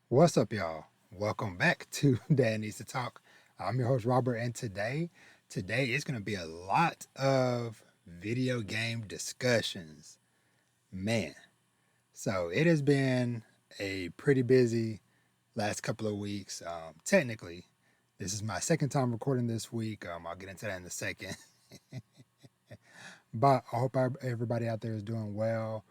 What's up, y'all? Welcome back to Dad Needs to Talk. I'm your host, Robert, and today is going to be a lot of video game discussions. Man, so it has been a pretty busy last couple of weeks. Technically, this is my second time recording this week. I'll get into that in a second. But I hope everybody out there is doing well.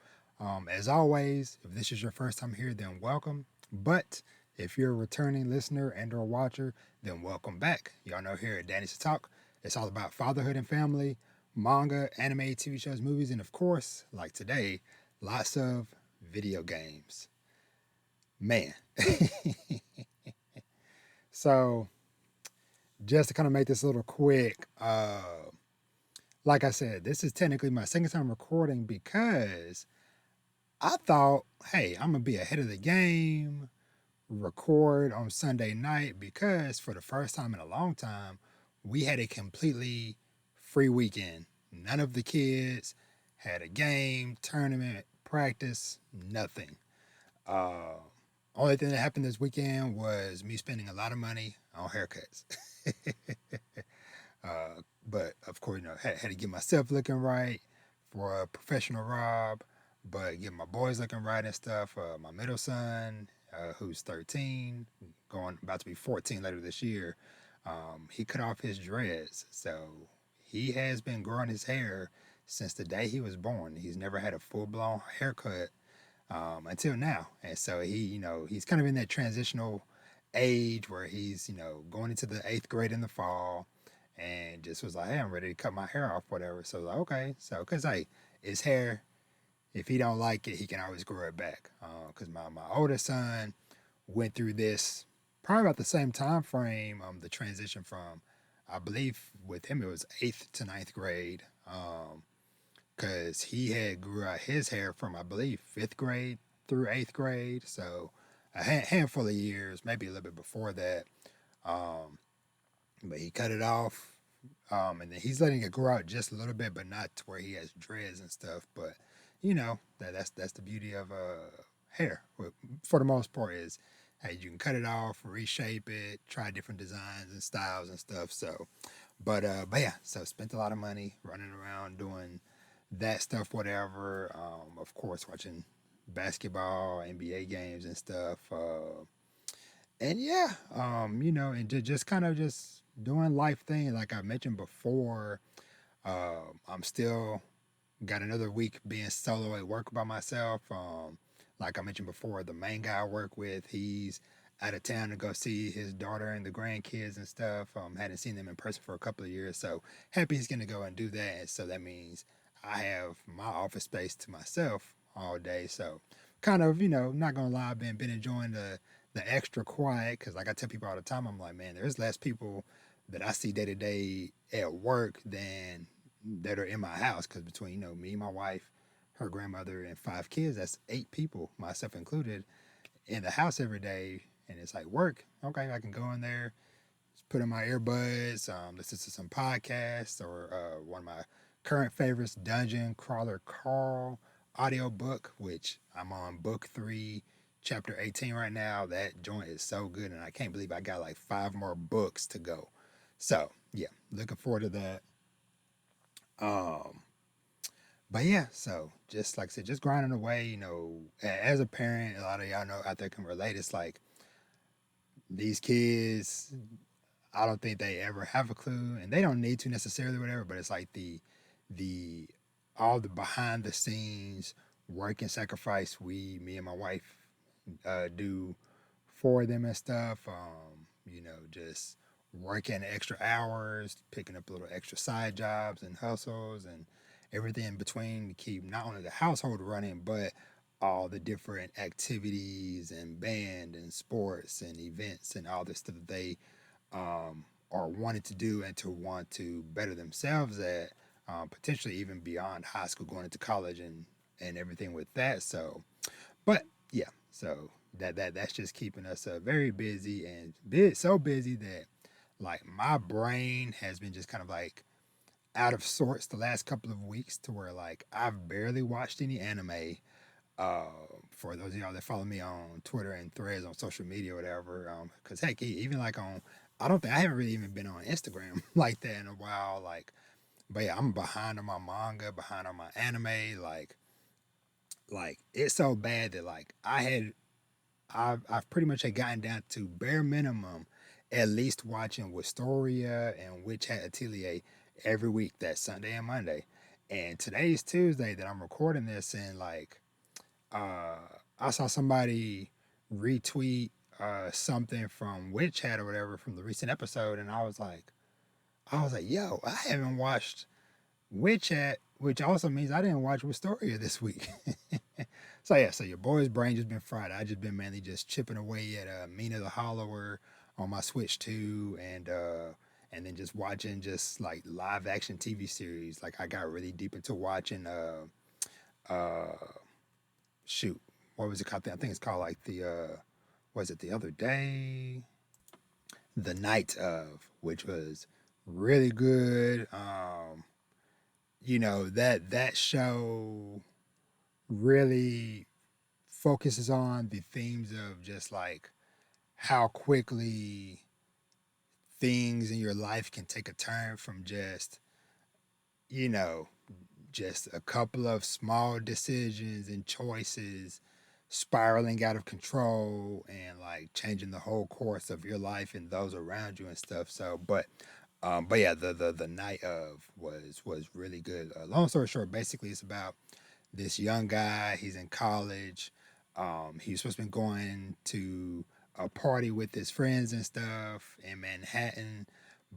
As always, if this is your first time here, then welcome. But if you're a returning listener and or watcher, then welcome back. Y'all know here at Danny's to Talk, it's all about fatherhood and family, manga, anime, TV shows, movies, and of course, like today, lots of video games. Man. So just to kind of make this a little quick, like I said, this is technically my second time recording because I thought, hey, I'm gonna be ahead of the game, record on Sunday night because for the first time in a long time, we had a completely free weekend. None of the kids had a game, tournament, practice, nothing. Uh, Only thing that happened this weekend was me spending a lot of money on haircuts. But of course, had to get myself looking right for a professional Rob, but get my boys looking right and stuff. My middle son, who's 13, going about to be 14 later this year, he cut off his dreads, so he has been growing his hair since the day he was born. He's never had a full blown haircut until now, and so he's kind of in that transitional age where he's going into the eighth grade in the fall and just was like, hey, I'm ready to cut my hair off, whatever. So I was like, okay. So, because, hey, his hair, if he don't like it, he can always grow it back. Because my oldest son went through this probably about the same time frame, the transition from, I believe with him, it was 8th to ninth grade. Because he had grew out his hair from, I believe, 5th grade through 8th grade. So a handful of years, maybe a little bit before that. Um, but he cut it off, and then he's letting it grow out just a little bit, but not to where he has dreads and stuff. But that's the beauty of hair. For the most part, is hey, you can cut it off, reshape it, try different designs and styles and stuff. So, but yeah, so spent a lot of money running around doing that stuff, whatever. Of course, watching basketball, NBA games and stuff. And yeah, and just kind of just doing life thing. Like I mentioned before, I'm still got another week being solo at work by myself. Like I mentioned before, the main guy I work with, he's out of town to go see his daughter and the grandkids and stuff. Hadn't seen them in person for a couple of years, so happy he's gonna go and do that. And so that means I have my office space to myself all day. So kind of, not gonna lie, I've been enjoying the extra quiet because, like I tell people all the time, I'm like, man, there's less people that I see day to day at work than that are in my house. Because between me, my wife, her grandmother, and 5 kids, that's 8 people, myself included, in the house every day. And it's like work. Okay, I can go in there, just put in my earbuds, listen to some podcasts or one of my current favorites, Dungeon Crawler Carl audiobook, which I'm on book 3, chapter 18 right now. That joint is so good, and I can't believe I got like 5 more books to go. So yeah, looking forward to that. Um, but yeah, so just like I said, just grinding away. As a parent, a lot of y'all know out there can relate. It's like these kids, I don't think they ever have a clue, and they don't need to necessarily, whatever. But it's like the all the behind the scenes work and sacrifice me and my wife do for them and stuff. Just working extra hours, picking up little extra side jobs and hustles and everything in between to keep not only the household running, but all the different activities and band and sports and events and all the stuff that they are wanting to do and to want to better themselves at, potentially even beyond high school, going into college and everything with that. So, but yeah, so that's just keeping us very busy and so busy that like my brain has been just kind of like out of sorts the last couple of weeks to where like I've barely watched any anime uh, for those of y'all that follow me on Twitter and Threads on social media or whatever, because heck, even like on, I haven't really even been on Instagram like that in a while. Like, but yeah, I'm behind on my manga, behind on my anime. Like it's so bad that like I've pretty much had gotten down to bare minimum, at least watching Wistoria and Witch Hat Atelier every week. That Sunday and Monday, and today's Tuesday that I'm recording this, and like uh, I saw somebody retweet something from Witch Hat or whatever from the recent episode, and I was like, yo, I haven't watched Witch Hat, which also means I didn't watch Wistoria this week. So yeah, so your boy's brain just been fried. I just been mainly just chipping away at Mina the Hollower on my Switch 2, and then just watching just like live action TV series. Like I got really deep into watching uh shoot, what was it called? I think it's called like the was it the other day? The Night of, which was really good. That show really focuses on the themes of just like how quickly things in your life can take a turn from you know, just a couple of small decisions and choices spiraling out of control and like changing the whole course of your life and those around you and stuff. So, but yeah, the night of was really good. Long story short, basically it's about this young guy. He's in college. He's supposed to be going to a party with his friends and stuff in Manhattan,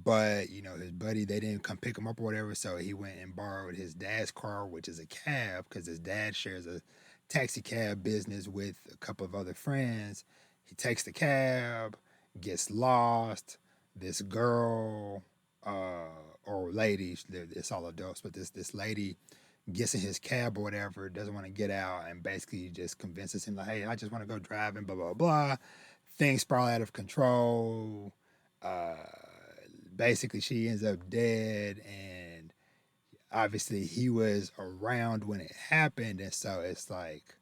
but his buddy, they didn't come pick him up or whatever. So he went and borrowed his dad's car, which is a cab, because his dad shares a taxi cab business with a couple of other friends. He takes the cab, gets lost. This girl or lady, it's all adults, but this lady gets in his cab or whatever, doesn't want to get out, and basically just convinces him like, hey, I just want to go driving, blah blah blah. Things spiral out of control. Uh, Basically, she ends up dead, and obviously he was around when it happened, and so it's like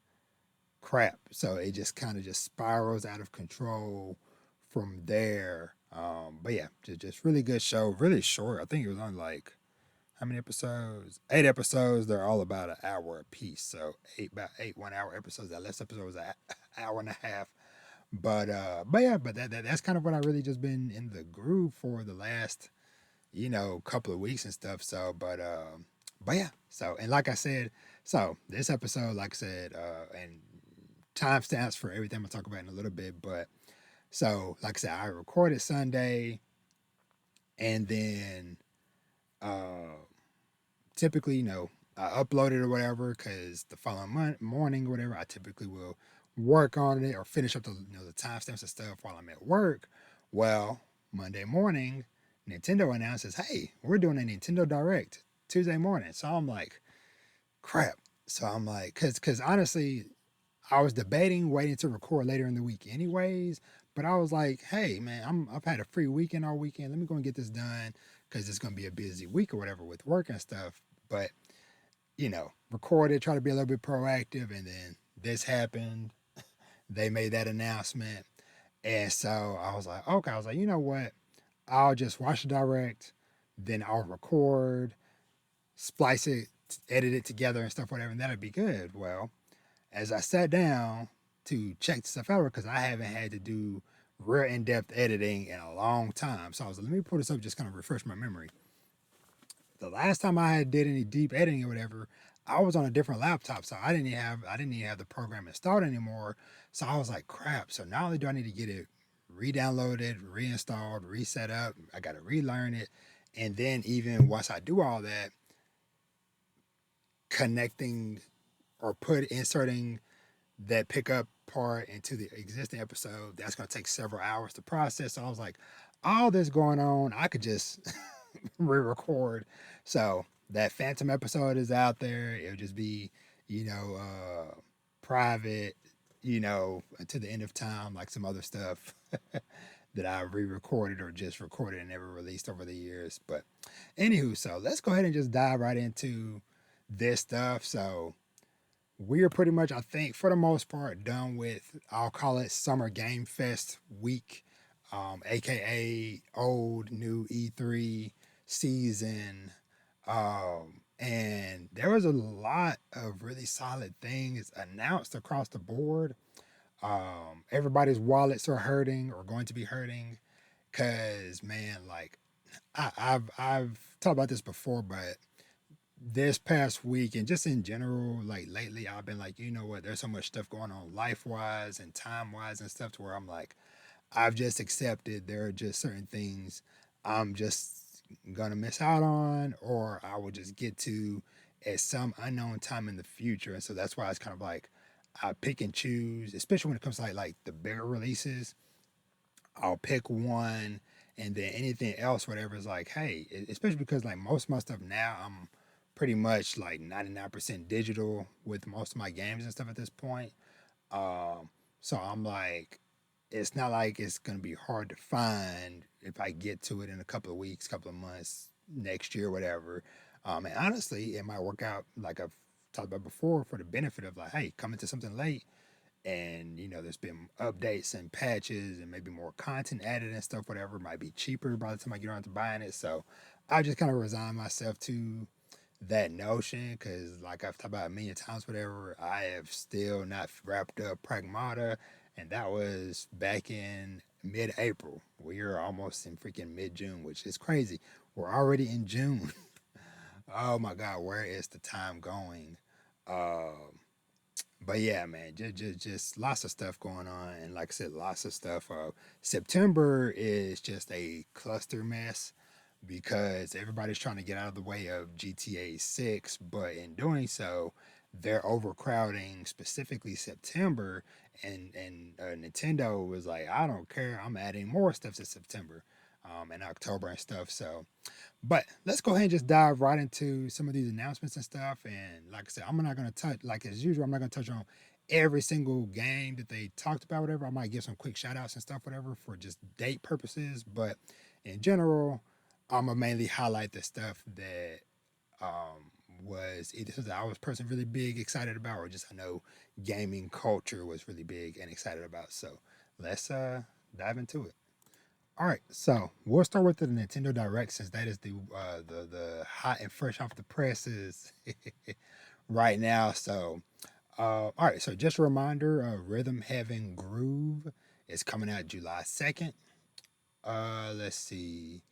crap. So it just kind of just spirals out of control from there. But yeah, just really good show, really short. I think it was on like how many episodes? 8 episodes. They're all about an hour a piece. So about eight 1 hour episodes. That last episode was an hour and a half. But yeah, but that's kind of what I really just been in the groove for the last couple of weeks and stuff. So but yeah. So and like I said, so this episode, like I said, and timestamps for everything I'm gonna talk about in a little bit. But so like I said, I recorded Sunday, and then uh typically, I upload it or whatever because the following morning or whatever, I typically will work on it or finish up the timestamps and stuff while I'm at work. Well, Monday morning, Nintendo announces, hey, we're doing a Nintendo Direct Tuesday morning. So I'm like, crap. So I'm like, because honestly, I was debating waiting to record later in the week anyways, but I was like, hey man, I've had a free weekend all weekend. Let me go and get this done because it's gonna be a busy week or whatever with work and stuff. But record it, try to be a little bit proactive, and then this happened. They made that announcement, and so I was like, okay, I was like, you know what? I'll just watch the direct, then I'll record, splice it, edit it together and stuff, whatever, and that'll be good. Well, as I sat down to check the stuff out, because I haven't had to do real in-depth editing in a long time, so I was like, let me pull this up, just kind of refresh my memory. The last time I had did any deep editing or whatever, I was on a different laptop, so I didn't even have the program installed anymore. So I was like, crap. So not only do I need to get it re-downloaded, reinstalled, reset up, I got to relearn it, and then even once I do all that, connecting or inserting that pickup part into the existing episode, that's going to take several hours to process. So I was like, all this going on, I could just re-record. So that Phantom episode is out there. It'll just be, private, until the end of time, like some other stuff that I re-recorded or just recorded and never released over the years. But anywho, so let's go ahead and just dive right into this stuff. So we're pretty much, I think, for the most part, done with, I'll call it Summer Game Fest week, aka old new E3 season. And there was a lot of really solid things announced across the board. Everybody's wallets are hurting or going to be hurting because, man, like I've talked about this before, but this past week and just in general, like lately, I've been like, you know what? There's so much stuff going on life wise and time wise and stuff to where I'm like, I've just accepted there are just certain things I'm just gonna miss out on, or I will just get to at some unknown time in the future. And so that's why it's kind of like I pick and choose, especially when it comes to like the bigger releases. I'll pick one, and then anything else, whatever is like, hey, especially because like most of my stuff now, I'm pretty much like 99% digital with most of my games and stuff at this point. Um, so I'm like, it's not like it's gonna be hard to find if I get to it in a couple of weeks, couple of months, next year, whatever. And honestly, it might work out like I've talked about before for the benefit of like, hey, coming to something late and there's been updates and patches and maybe more content added and stuff, whatever. It might be cheaper by the time I get around to buying it. So I just kind of resign myself to that notion because like I've talked about a million times, whatever, I have still not wrapped up Pragmata, and that was back in mid-April. We're almost in freaking mid-June, which is crazy. We're already in June. Oh my god, where is the time going? um but yeah, man, just lots of stuff going on, and like I said, lots of stuff. September is just a cluster mess because everybody's trying to get out of the way of GTA 6, but in doing so, they're overcrowding specifically September, and Nintendo was like, I don't care, I'm adding more stuff to September, and October and stuff. So but let's go ahead and just dive right into some of these announcements and stuff. And like I said, I'm not going to touch, like as usual, I'm not going to touch on every single game that they talked about, whatever. I might give some quick shout outs and stuff, whatever, for just date purposes. But in general, I'm going to mainly highlight the stuff that was either something I was personally really big excited about, or just I know gaming culture was really big and excited about. So let's dive into it. All right, so we'll start with the Nintendo Direct since that is the hot and fresh off the presses right now. So, all right, so just a reminder: Rhythm Heaven Groove is coming out July 2nd. Let's see.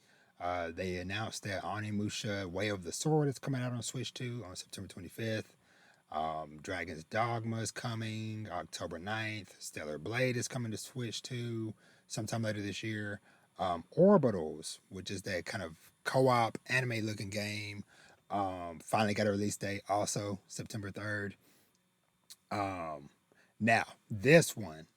They announced that Onimusha Way of the Sword is coming out on Switch 2 on September 25th. Dragon's Dogma is coming October 9th. Stellar Blade is coming to Switch 2 sometime later this year. Orbitals, which is that kind of co-op anime looking game, finally got a release date, also September 3rd. Um, Now, this one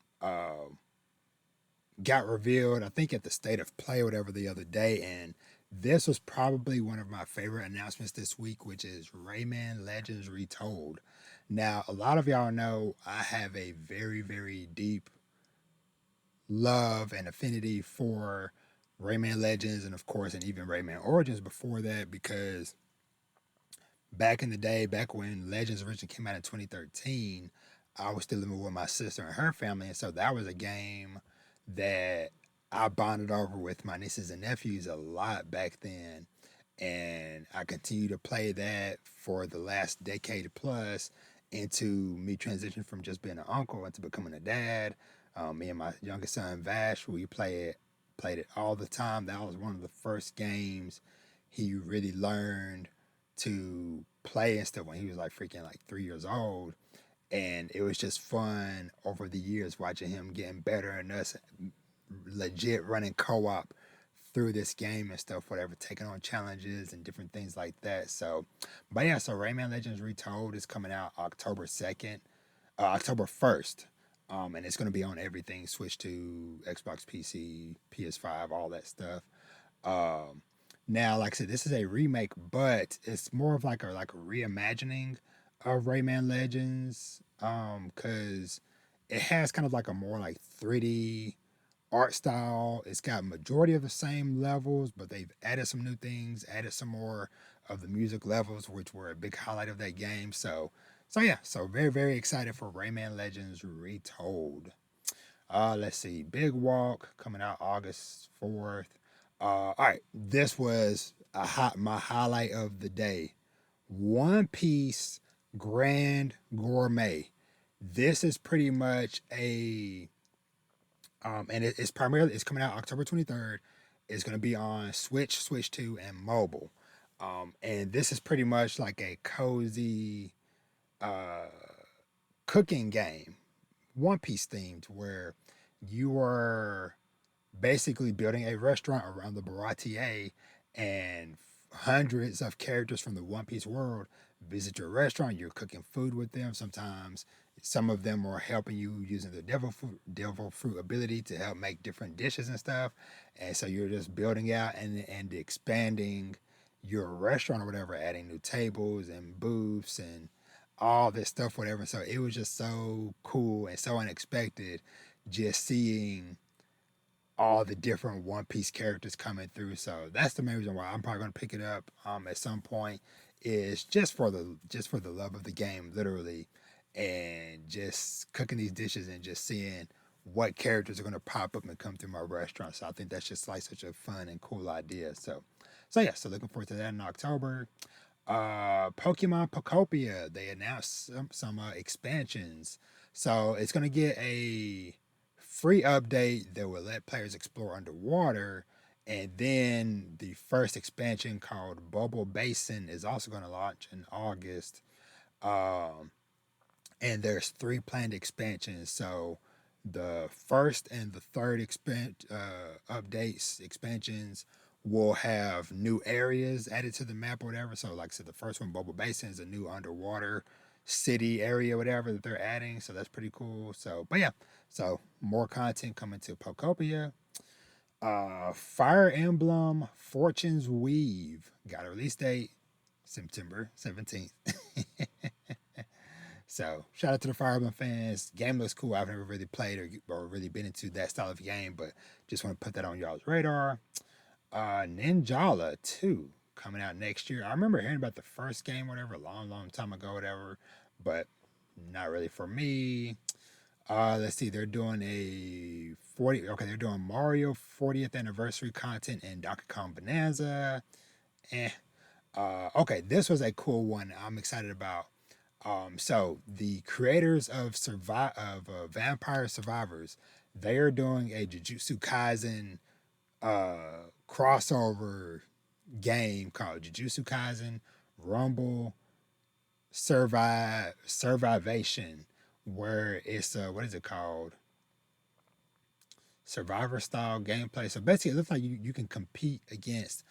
got revealed, I think, at the State of Play or whatever the other day, and this was probably one of my favorite announcements this week, which is Rayman Legends Retold. Now, a lot of y'all know I have a very, very deep love and affinity for Rayman Legends, and of course, and even Rayman Origins before that, because back in the day, back when Legends originally came out in 2013, I was still living with my sister and her family, and so that was a game that I bonded over with my nieces and nephews a lot back then, and I continue to play that for the last decade plus into me transitioning from just being an uncle into becoming a dad. Me and my youngest son Vash, we played it all the time. That was one of the first games he really learned to play and stuff when he was like freaking like 3 years old. And it was just fun over the years watching him getting better and us legit running co-op through this game and stuff, whatever, taking on challenges and different things like that. So, but yeah, so Rayman Legends Retold is coming out October 1st. And it's going to be on everything Switch 2, Xbox PC, PS5, all that stuff. Um, Now, like I said, this is a remake, but it's more of like a reimagining of Rayman Legends. Because it has kind of like a more like 3D art style. It's got majority of the same levels, but they've added some new things, added some more of the music levels, which were a big highlight of that game. So So yeah, so very very excited for Rayman Legends Retold. Let's see, Big Walk coming out August 4th. All right, this was my highlight of the day. One Piece Grand Gourmet. This is pretty much a and it's primarily it's coming out October 23rd. It's going to be on Switch, Switch 2, and mobile. And this is pretty much like a cozy uh, cooking game, One Piece themed, where you are basically building a restaurant around the Baratier, and hundreds of characters from the One Piece world visit your restaurant. You're cooking food with them. Sometimes some of them are helping you using the devil fruit ability to help make different dishes and stuff. And so you're just building out and expanding your restaurant or whatever, adding new tables and booths and all this stuff, whatever. So it was just so cool and so unexpected just seeing all the different One Piece characters coming through. So that's the main reason why I'm probably gonna pick it up at some point. Is just for the love of the game, literally, and just cooking these dishes and just seeing what characters are gonna pop up and come through my restaurant. So I think that's just like such a fun and cool idea. So yeah, so looking forward to that in October. Pokemon Pokopia, they announced some expansions. So it's gonna get a free update that will let players explore underwater. And then the first expansion called Bubble Basin is also going to launch in August. Um, and there's three planned expansions. So the first and the third updates expansions will have new areas added to the map or whatever. So like I said, the first one, Bubble Basin, is a new underwater city area, whatever that they're adding. So that's pretty cool. So, but yeah, so more content coming to Pokopia. Fire Emblem Fortune's Weave got a release date September 17th. So shout out to the Fire Emblem fans. Game looks cool. I've never really played or really been into that style of game, but just want to put that on y'all's radar. Ninjala 2 coming out next year. I remember hearing about the first game, whatever, a long, long time ago, whatever, but not really for me. Let's see, they're doing a 40. Okay, they're doing Mario 40th anniversary content and Donkey Kong Bonanza. Eh. Okay, this was a cool one. I'm excited about. So the creators of Vampire Survivors, they are doing a Jujutsu Kaisen crossover game called Jujutsu Kaisen Rumble Survivation, where it's what is it called? Survivor style gameplay. So basically, it looks like you can compete against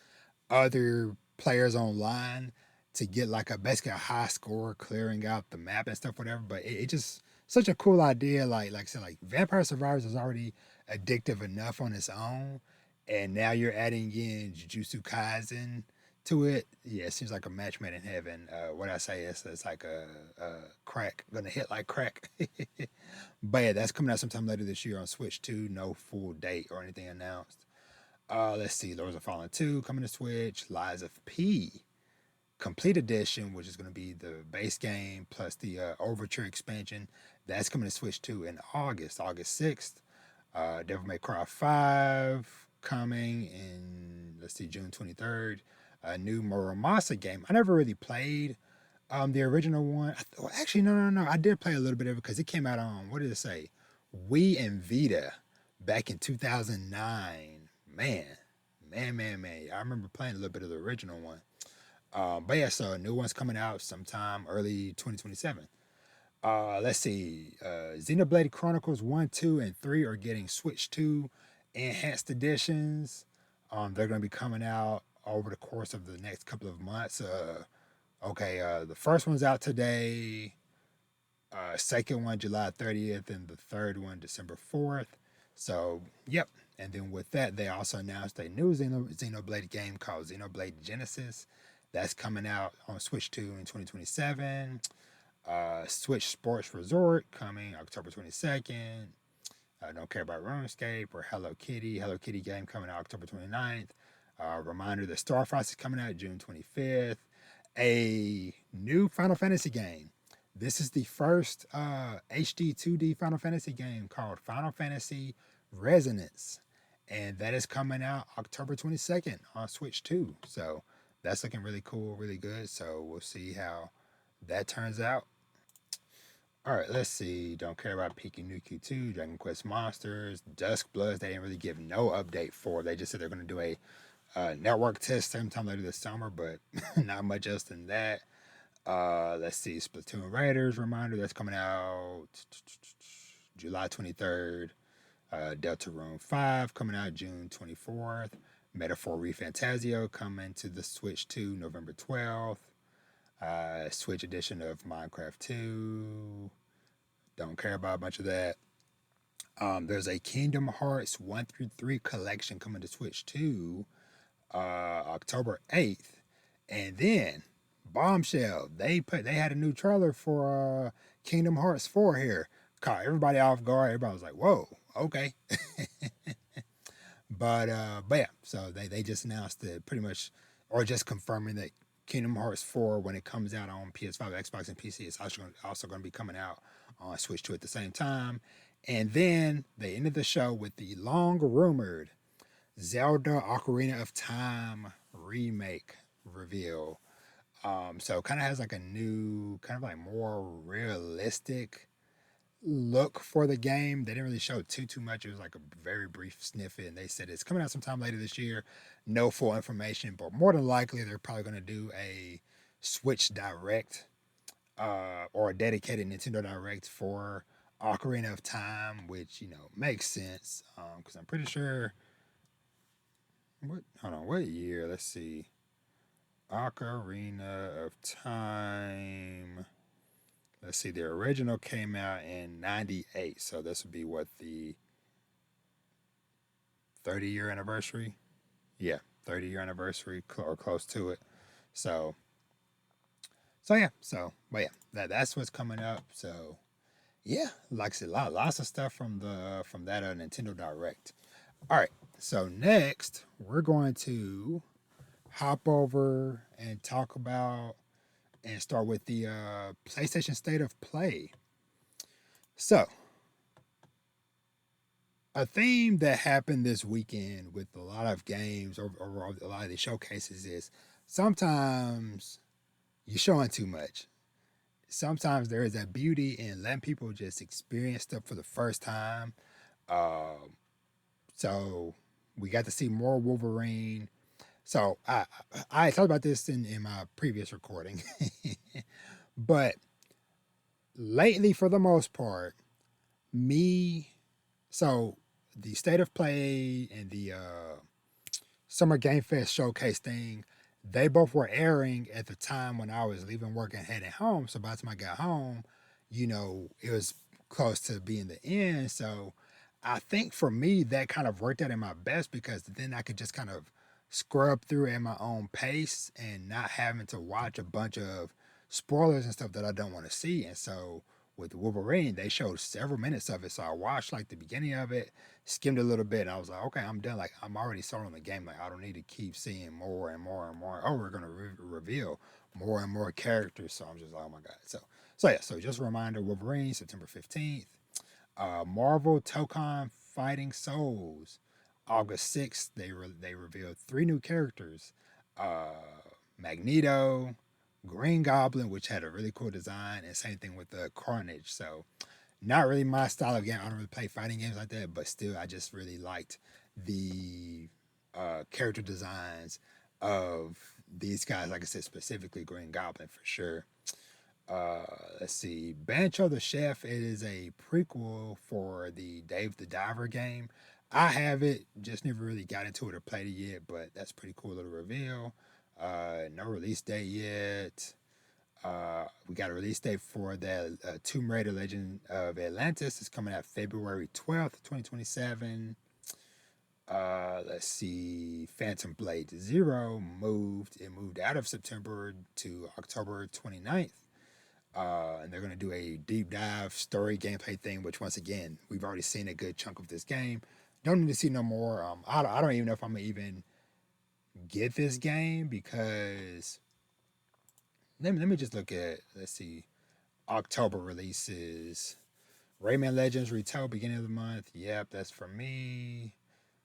other players online to get like a basically a high score clearing out the map and stuff, whatever. But it just such a cool idea. Like I said, like Vampire Survivors is already addictive enough on its own, and now you're adding in Jujutsu Kaisen to it. Yeah, it seems like a match made in heaven. What I say is it's like a crack gonna hit like crack. But yeah, that's coming out sometime later this year on Switch 2. No full date or anything announced. Let's see, Lords of Fallen 2 coming to Switch. Lies of P Complete Edition, which is going to be the base game plus the Overture expansion. That's coming to Switch 2 in August 6th. Devil May Cry 5 coming in, let's see, June 23rd. A new Muramasa game. I never really played the original one. Well, actually, no. I did play a little bit of it because it came out on, what did it say? Wii and Vita back in 2009. Man. I remember playing a little bit of the original one. But yeah, so a new one's coming out sometime early 2027. Let's see. Xenoblade Chronicles 1, 2, and 3 are getting Switch 2 enhanced editions. They're going to be coming out over the course of the next couple of months. The first one's out today. Second one, July 30th, and the third one, December 4th. So, yep. And then with that, they also announced a new Xenoblade game called Xenoblade Genesis. That's coming out on Switch 2 in 2027. Switch Sports Resort coming October 22nd. Don't Care About RuneScape or Hello Kitty. Hello Kitty game coming out October 29th. Reminder that Star Fox is coming out June 25th. A new Final Fantasy game. This is the first HD 2D Final Fantasy game called Final Fantasy Resonance. And that is coming out October 22nd on Switch 2. So that's looking really cool, really good. So we'll see how that turns out. All right, let's see. Don't care about Piki Nuki 2, Dragon Quest Monsters, Dusk Bloods. They didn't really give no update for. They just said they're going to do a network test sometime later this summer, but not much else than that. Let's see. Splatoon Raiders reminder that's coming out July 23rd. Deltarune 5 coming out June 24th. Metaphor ReFantazio coming to the Switch 2 November 12th. Switch edition of Minecraft 2. Don't care about a bunch of that. There's a Kingdom Hearts 1 through 3 collection coming to Switch 2 October 8th. And then Bombshell, they had a new trailer for Kingdom Hearts 4 here. Caught everybody off guard. Everybody was like, whoa, okay. But yeah, so they just announced that pretty much, or just confirming that Kingdom Hearts 4, when it comes out on PS5, Xbox, and PC, is also going to be coming out on Switch 2 at the same time. And then they ended the show with the long rumored Zelda Ocarina of Time remake reveal. So kind of has like a new, kind of like more realistic look for the game. They didn't really show too much. It was like a very brief snippet, and they said it's coming out sometime later this year. No full information, but more than likely they're probably going to do a Switch Direct or a dedicated Nintendo Direct for Ocarina of Time, which makes sense because I'm pretty sure. What year? Let's see. Ocarina of Time. Let's see, the original came out in 98, so this would be what, the 30-year anniversary? Yeah, 30-year anniversary or close to it. So yeah, but yeah, that's what's coming up. So yeah, like I said, lots of stuff from that Nintendo Direct. All right, so next we're going to hop over and talk about and start with the PlayStation State of Play. So, a theme that happened this weekend with a lot of games or a lot of the showcases is sometimes you're showing too much. Sometimes there is a beauty in letting people just experience stuff for the first time. Um, so we got to see more Wolverine. So I talked about this in my previous recording, but lately, for the most part, me so the State of Play and the Summer Game Fest showcase thing, they both were airing at the time when I was leaving work and heading home. So by the time I got home, it was close to being the end. So I think for me, that kind of worked out in my best because then I could just kind of scrub through at my own pace and not having to watch a bunch of spoilers and stuff that I don't want to see. And so with Wolverine, they showed several minutes of it. So I watched like the beginning of it, skimmed a little bit, and I was like, okay, I'm done. Like I'm already sold on the game. Like I don't need to keep seeing more and more and more. Oh, we're gonna reveal more and more characters. So I'm just like, oh my god. So yeah. So just a reminder: Wolverine, September 15th. Marvel Tokon Fighting Souls, August 6th. They revealed three new characters: uh, Magneto, Green Goblin, which had a really cool design, and same thing with the Carnage. So not really my style of game. I don't really play fighting games like that, but still, I just really liked the character designs of these guys. Like I said, specifically Green Goblin for sure. Uh, let's see, Bancho the Chef. It is a prequel for the Dave the Diver game. I have it, just never really got into it or played it yet, but that's pretty cool little reveal. No release date yet. We got a release date for the Tomb Raider Legend of Atlantis. It's coming out February 12th, 2027. Let's see. Phantom Blade Zero It moved out of September to October 29th. And they're going to do a deep dive story gameplay thing, which once again, we've already seen a good chunk of this game. Don't need to see no more. I don't even know if I'm going to even get this game because let me just look at, let's see. October releases. Rayman Legends Retold beginning of the month. Yep, that's for me.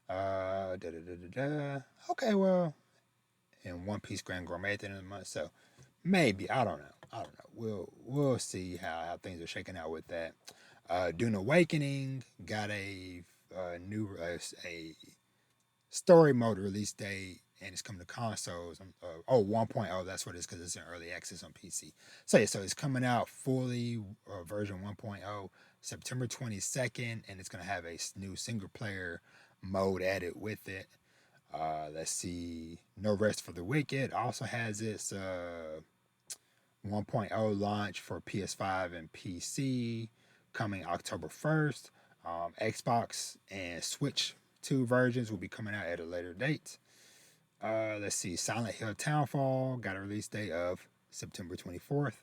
Da, da, da, da, da. Okay, well, and One Piece Grand Gourmet at the end of the month. So maybe I don't know. I don't know. We'll see how things are shaking out with that. Dune Awakening got a new a story mode release date, and it's coming to consoles. 1.0. That's what it is because it's in early access on PC. So yeah, so it's coming out fully version 1.0 September 22nd, and it's gonna have a new single player mode added with it. Let's see. No Rest for the Wicked also has its 1.0 launch for PS5 and PC coming October 1st. Xbox and Switch 2 versions will be coming out at a later date. Let's see. Silent Hill Townfall got a release date of September 24th.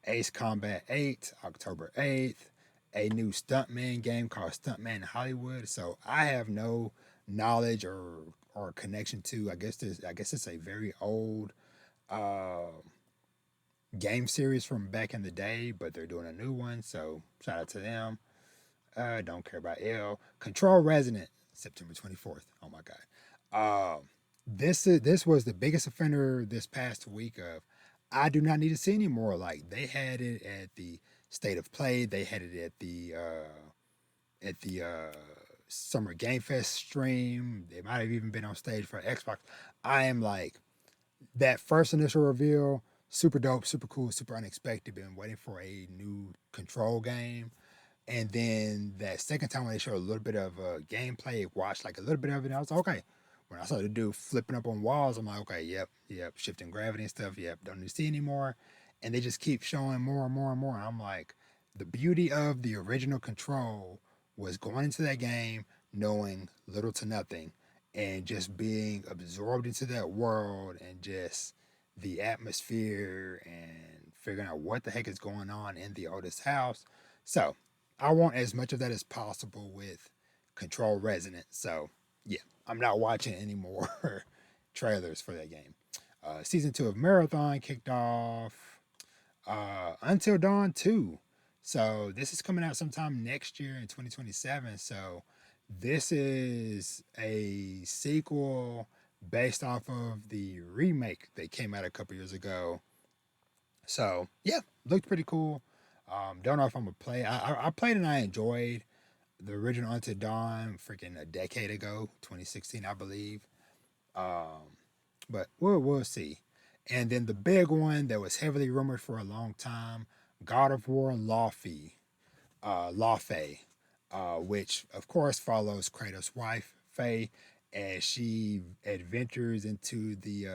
Ace Combat 8, October 8th. A new Stuntman game called Stuntman Hollywood. So I have no knowledge or connection to. I guess it's a very old uh, game series from back in the day, but they're doing a new one. So shout out to them. Don't care about L. Control Resonant, September 24th. Oh my God. This was the biggest offender this past week of I do not need to see anymore. Like they had it at the State of Play, they had it at the Summer Game Fest stream. They might have even been on stage for Xbox. I am like that first initial reveal, super dope, super cool, super unexpected. Been waiting for a new Control game. And then that second time when they showed a little bit of gameplay, watched like a little bit of it, and I was like, okay. When I saw the dude flipping up on walls, I'm like, okay, yep, shifting gravity and stuff, yep, don't need to see anymore. And they just keep showing more and more and more. I'm like, the beauty of the original Control was going into that game knowing little to nothing and just being absorbed into that world and just the atmosphere and figuring out what the heck is going on in the oldest house. So I want as much of that as possible with Control Resonant. So yeah, I'm not watching any more trailers for that game. Season 2 of Marathon kicked off. Until Dawn 2. So this is coming out sometime next year in 2027. So this is a sequel based off of the remake that came out a couple years ago. So yeah, looked pretty cool. Don't know if I'm gonna play. I played and I enjoyed the original Until Dawn freaking a decade ago, 2016, I believe. Um, but we'll see. And then the big one that was heavily rumored for a long time, God of War Laufey, Laufey, which of course follows Kratos' wife Faye as she adventures into the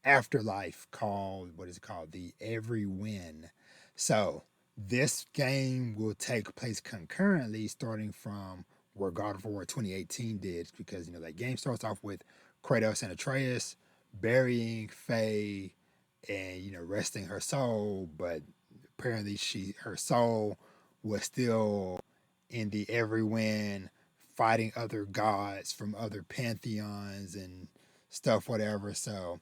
afterlife called what is it called? The Every Win. So this game will take place concurrently starting from where God of War 2018 did, because that game starts off with Kratos and Atreus burying Faye and resting her soul, but apparently her soul was still in the Every Win fighting other gods from other pantheons and stuff, whatever. So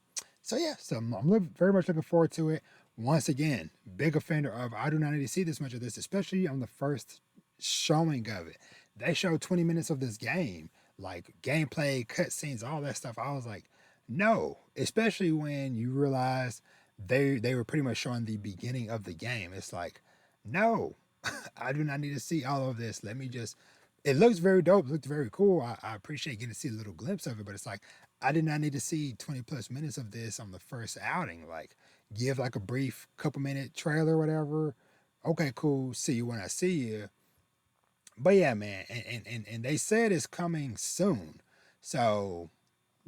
yeah, so I'm very much looking forward to it. Once again, big offender of I do not need to see this much of this, especially on the first showing of it. They showed 20 minutes of this game, like gameplay, cutscenes, all that stuff. I was like, no, especially when you realize they were pretty much showing the beginning of the game. It's like, no, I do not need to see all of this. Let me just. It looks very dope. It looks very cool. I appreciate getting to see a little glimpse of it, but it's like I did not need to see 20 plus minutes of this on the first outing. Like, give like a brief couple minute trailer or whatever. Okay, cool. See you when I see you. But yeah, man, and they said it's coming soon. So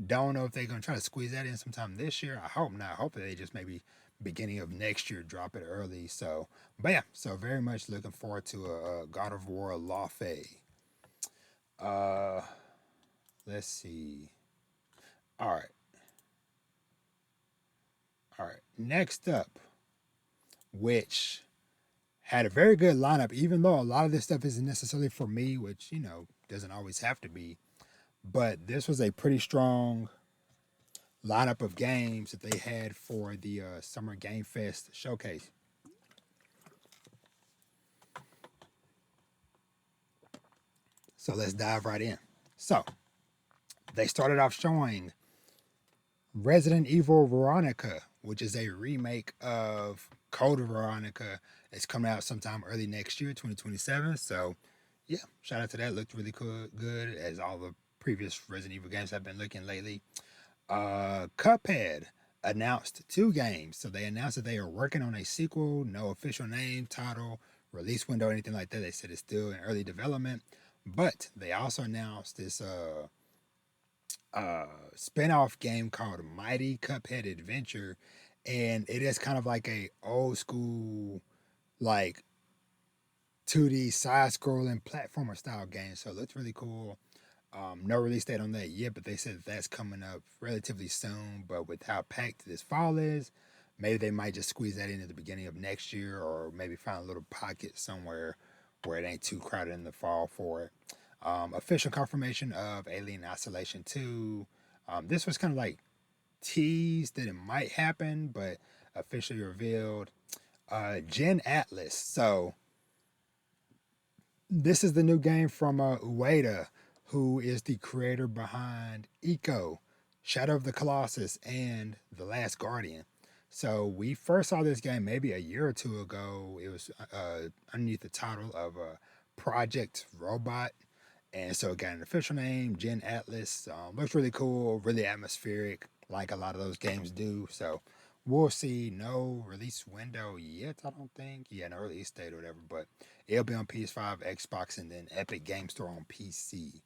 don't know if they're gonna try to squeeze that in sometime this year. I hope not. I hope that they just maybe beginning of next year drop it early. So, but yeah, so very much looking forward to a God of War Laufey. Uh, let's see. All right, all right. Next up, which had a very good lineup, even though a lot of this stuff isn't necessarily for me, which doesn't always have to be. But this was a pretty strong lineup of games that they had for the Summer Game Fest showcase. So let's dive right in. So they started off showing Resident Evil Veronica, which is a remake of Code Veronica. It's coming out sometime early next year, 2027. So, yeah, shout out to that. Looked really cool, good as all the previous Resident Evil games have been looking lately. Cuphead announced 2 games. So they announced that they are working on a sequel. No official name, title, release window, anything like that. They said it's still in early development. But they also announced this spin-off game called Mighty Cuphead Adventure, and it is kind of like a old school like 2D side-scrolling platformer style game. So it looks really cool. No release date on that yet, but they said that that's coming up relatively soon. But with how packed this fall is, maybe they might just squeeze that in at the beginning of next year, or maybe find a little pocket somewhere where it ain't too crowded in the fall for it. Official confirmation of Alien Isolation 2. This was kind of like teased that it might happen, but officially revealed. Gen Atlas. So this is the new game from Ueda, who is the creator behind Eco, Shadow of the Colossus, and The Last Guardian. So we first saw this game maybe a year or two ago. It was underneath the title of Project Robot. And so it got an official name, Gen Atlas. Looks really cool, really atmospheric, like a lot of those games do. So we'll see. No release window yet, I don't think. Yeah, no release date or whatever, but it'll be on PS5, Xbox, and then Epic Game Store on PC.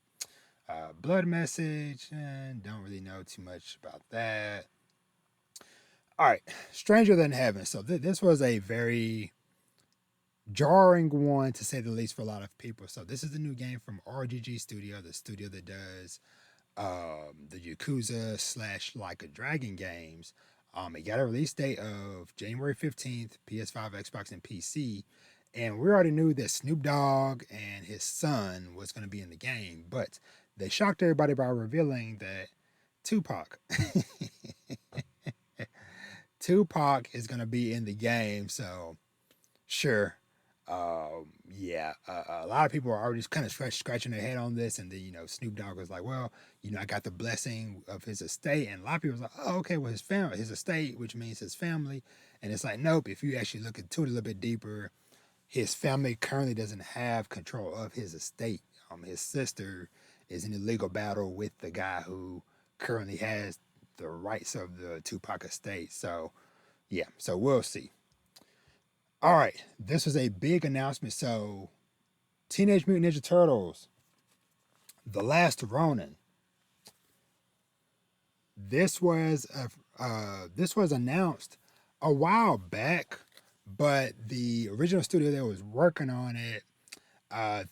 Blood Message, don't really know too much about that. All right, Stranger Than Heaven. So this was a very jarring one to say the least for a lot of people. So this is the new game from RGG Studio, the studio that does the Yakuza slash Like a Dragon games. It got a release date of January 15th, PS5, Xbox, and PC. And we already knew that Snoop Dogg and his son was going to be in the game, but they shocked everybody by revealing that Tupac, Tupac is going to be in the game. So sure. Yeah, a lot of people are already kind of scratching their head on this, and then Snoop Dogg was like, "Well, I got the blessing of his estate," and a lot of people was like, "Oh, okay, well his family, his estate, which means his family," and it's like, nope. If you actually look into it a little bit deeper, his family currently doesn't have control of his estate. His sister is in a legal battle with the guy who currently has the rights of the Tupac estate. So yeah, so we'll see. All right, this was a big announcement. So, Teenage Mutant Ninja Turtles, The Last Ronin. This was this was announced a while back, but the original studio that was working on it,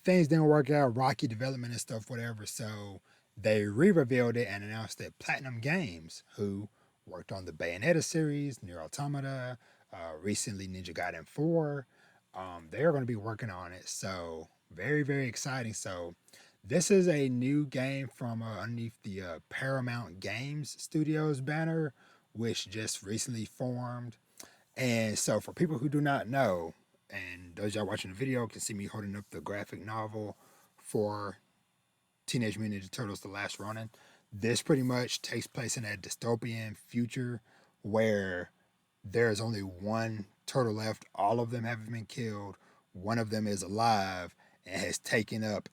things didn't work out, rocky development and stuff, whatever. So they re-revealed it and announced that Platinum Games, who worked on the Bayonetta series, Nier Automata, recently Ninja Gaiden 4, they're going to be working on it. So very, very exciting. So this is a new game from underneath the Paramount Games Studios banner, which just recently formed. And so for people who do not know, and those y'all watching the video can see me holding up the graphic novel for Teenage Mutant Ninja Turtles: The Last Ronin. This pretty much takes place in a dystopian future where there is only one turtle left. All of them have been killed. One of them is alive and has taken up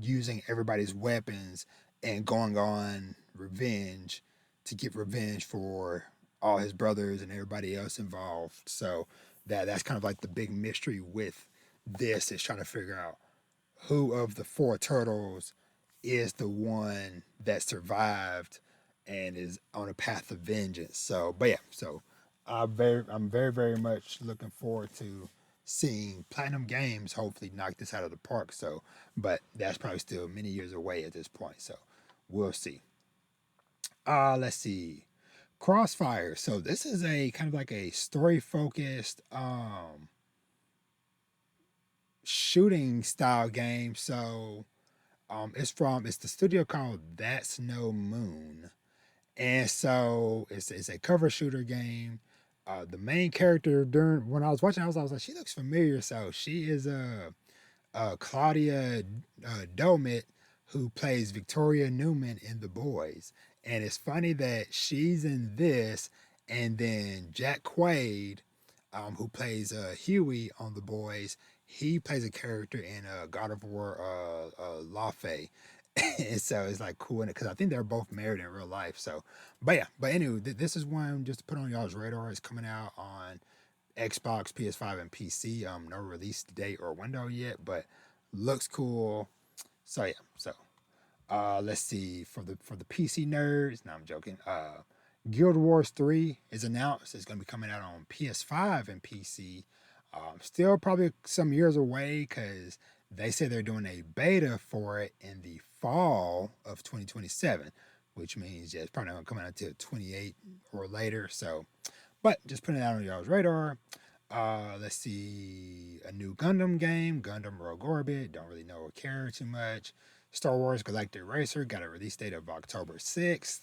using everybody's weapons and going on revenge to get revenge for all his brothers and everybody else involved. So that's kind of like the big mystery with this, is trying to figure out who of the 4 turtles is the one that survived and is on a path of vengeance. So, but yeah, so I'm very, very much looking forward to seeing Platinum Games hopefully knock this out of the park. So, but that's probably still many years away at this point. So, we'll see. Let's see. Crossfire. So this is a kind of like a story focused shooting style game. So it's the studio called That's No Moon, And so it's a cover shooter game. The main character during when I was watching, I was like, she looks familiar. So she is Claudia Domit, who plays Victoria Newman in The Boys. And it's funny that she's in this, and then Jack Quaid, who plays Huey on The Boys, he plays a character in God of War Laufey. And so it's like cool in it because I think they're both married in real life. So, but yeah, but anyway, this is one just to put on y'all's radar. It's coming out on Xbox, PS5, and PC. No release date or window yet, but looks cool. So yeah, so let's see for the PC nerds. No, I'm joking. Guild Wars 3 is announced. It's going to be coming out on PS5 and PC. Still probably some years away because they say they're doing a beta for it in the fall of 2027, which means yeah, it's probably not going to come out until 28 or later. So, but just putting it out on y'all's radar. Let's see, a new Gundam game, Gundam Rogue Orbit. Don't really know or care too much. Star Wars Galactic Racer got a release date of October 6th.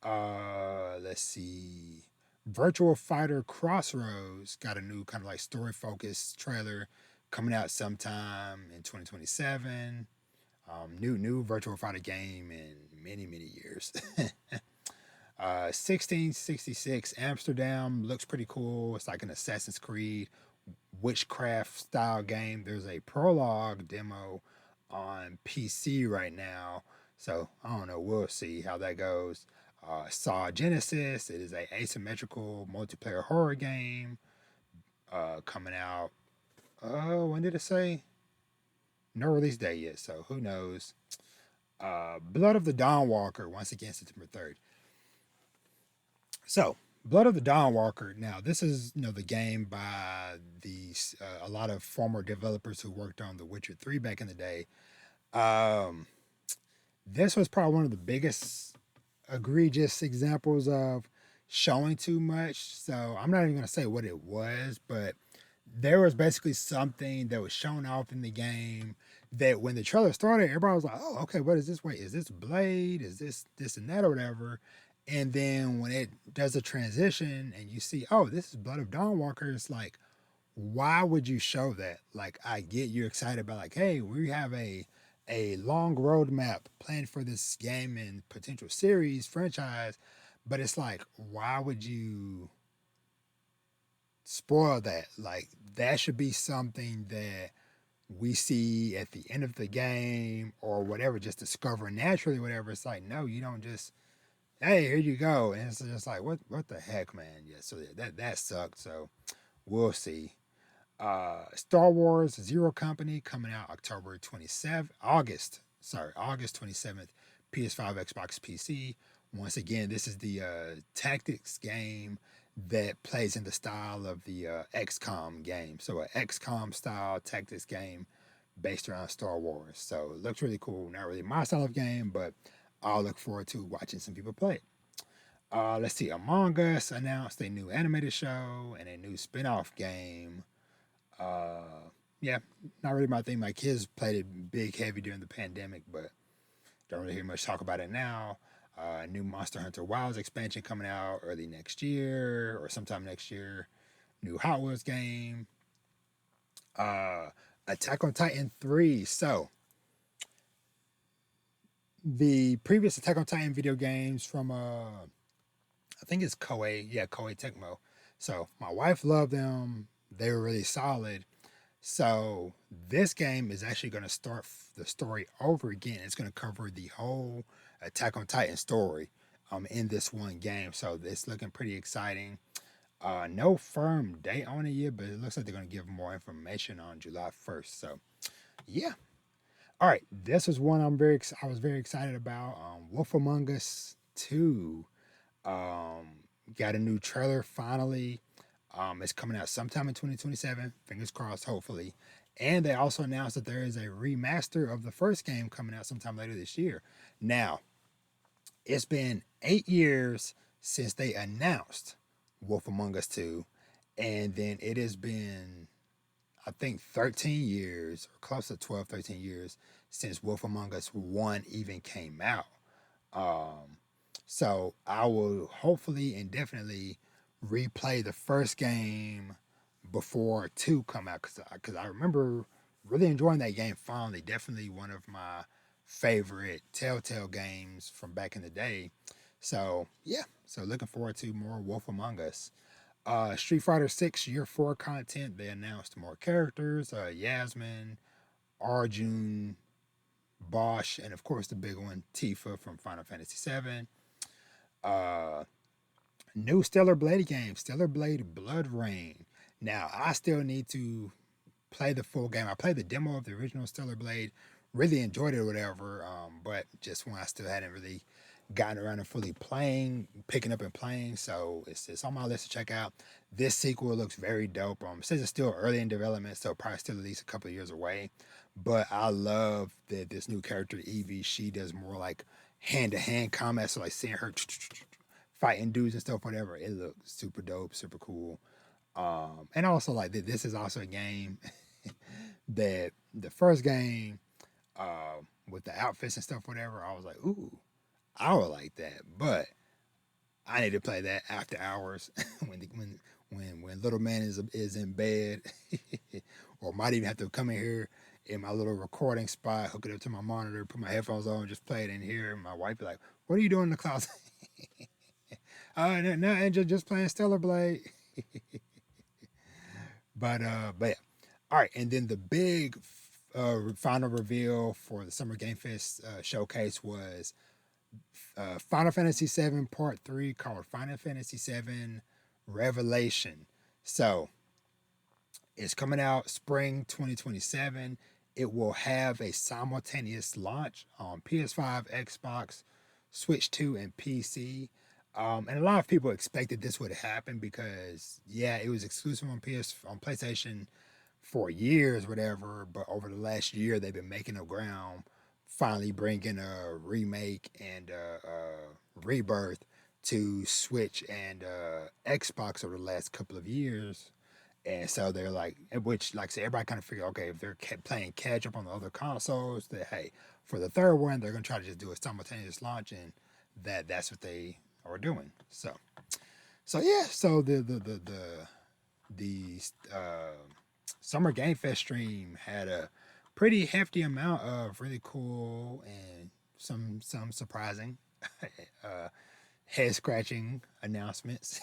Let's see, Virtual Fighter Crossroads got a new kind of like story focused trailer coming out sometime in 2027. New Virtual Fighter game in many years. 1666 Amsterdam looks pretty cool. It's like an Assassin's Creed witchcraft style game. There's a prologue demo on PC right now. So I don't know. We'll see how that goes. Saw Genesis. It is a asymmetrical multiplayer horror game coming out. Oh, when did it say? No release date yet. So who knows? Blood of the Dawn Walker once again September 3rd. So, Blood of the Dawn Walker. Now, this is the game by these a lot of former developers who worked on The Witcher 3 back in the day. Um, this was probably one of the biggest egregious examples of showing too much. So I'm not even gonna say what it was, but there was basically something that was shown off in the game that when the trailer started, everybody was like, "Oh, okay, what is this? Wait, is this Blade? Is this and that or whatever?" And then when it does a transition and you see, "Oh, this is Blood of Dawnwalker," it's like, why would you show that? Like, I get you're excited about like, hey, we have a long roadmap planned for this game and potential series franchise, but it's like, why would you spoil that? Like, that should be something that we see at the end of the game or whatever, just discover naturally, whatever. It's like, no, you don't just, hey, here you go. And it's just like, what the heck, man? Yeah, so that sucked. So we'll see. Star Wars Zero Company coming out August 27th, PS5, Xbox, PC. Once again, this is the tactics game that plays in the style of the XCOM game. So, a XCOM style tactics game based around Star Wars. So, it looks really cool. Not really my style of game, but I'll look forward to watching some people play it. Let's see, Among Us announced a new animated show and a new spin off game. Yeah, not really my thing. My kids played it big, heavy during the pandemic, but don't really hear much talk about it now. New Monster Hunter Wilds expansion coming out early next year or sometime next year. New Hot Wheels game. Uh, Attack on Titan 3. So, the previous Attack on Titan video games from, I think it's Koei. Yeah, Koei Tecmo. So, my wife loved them. They were really solid. So this game is actually going to start the story over again. It's going to cover the whole Attack on Titan story in this one game. So it's looking pretty exciting. No firm date on it yet, but it looks like they're going to give more information on July 1st. So yeah. All right. This is one I was very excited about. Wolf Among Us 2 got a new trailer finally. It's coming out sometime in 2027. Fingers crossed, hopefully. And they also announced that there is a remaster of the first game coming out sometime later this year. Now, it's been 8 years since they announced Wolf Among Us 2. And then it has been, I think, 13 years, or close to 12, 13 years since Wolf Among Us 1 even came out. Um, So I will hopefully and definitely replay the first game before two come out because I remember really enjoying that game fondly. Definitely one of my favorite Telltale games from back in the day. So yeah, so looking forward to more Wolf Among Us. Street Fighter 6 Year 4 content. They announced more characters. Yasmin, Arjun, Bosch, and of course the big one, Tifa from Final Fantasy 7. Uh, New Stellar Blade game, Stellar Blade Bloodrain. Now, I still need to play the full game. I played the demo of the original Stellar Blade, really enjoyed it or whatever, but just when I still hadn't really gotten around to fully playing, picking up and playing. So it's on my list to check out. This sequel looks very dope. It says it's still early in development, so probably still at least a couple of years away. But I love that this new character, Evie, she does more like hand to hand combat. So like seeing her fighting dudes and stuff, whatever. It looks super dope, super cool. And also like this is also a game that the first game with the outfits and stuff, whatever. I was like, ooh, I would like that, but I need to play that after hours when little man is in bed, or might even have to come in here in my little recording spot, hook it up to my monitor, put my headphones on, just play it in here. And my wife be like, "What are you doing in the closet?" No, and just playing Stellar Blade. But yeah. All right, and then the big final reveal for the Summer Game Fest showcase was Final Fantasy VII Part 3 called Final Fantasy VII Revelation. So it's coming out spring 2027. It will have a simultaneous launch on PS5, Xbox, Switch 2, and PC. And a lot of people expected this would happen because, yeah, it was exclusive on PlayStation for years, whatever. But over the last year, they've been making up ground, finally bringing a remake and rebirth to Switch and Xbox over the last couple of years. And so they're like, which, like I said, everybody kind of figured, okay, if they're playing catch up on the other consoles, that hey, for the third one, they're gonna try to just do a simultaneous launch, and that's what they are doing. So yeah, so the Summer Game Fest stream had a pretty hefty amount of really cool and some surprising, uh, head scratching announcements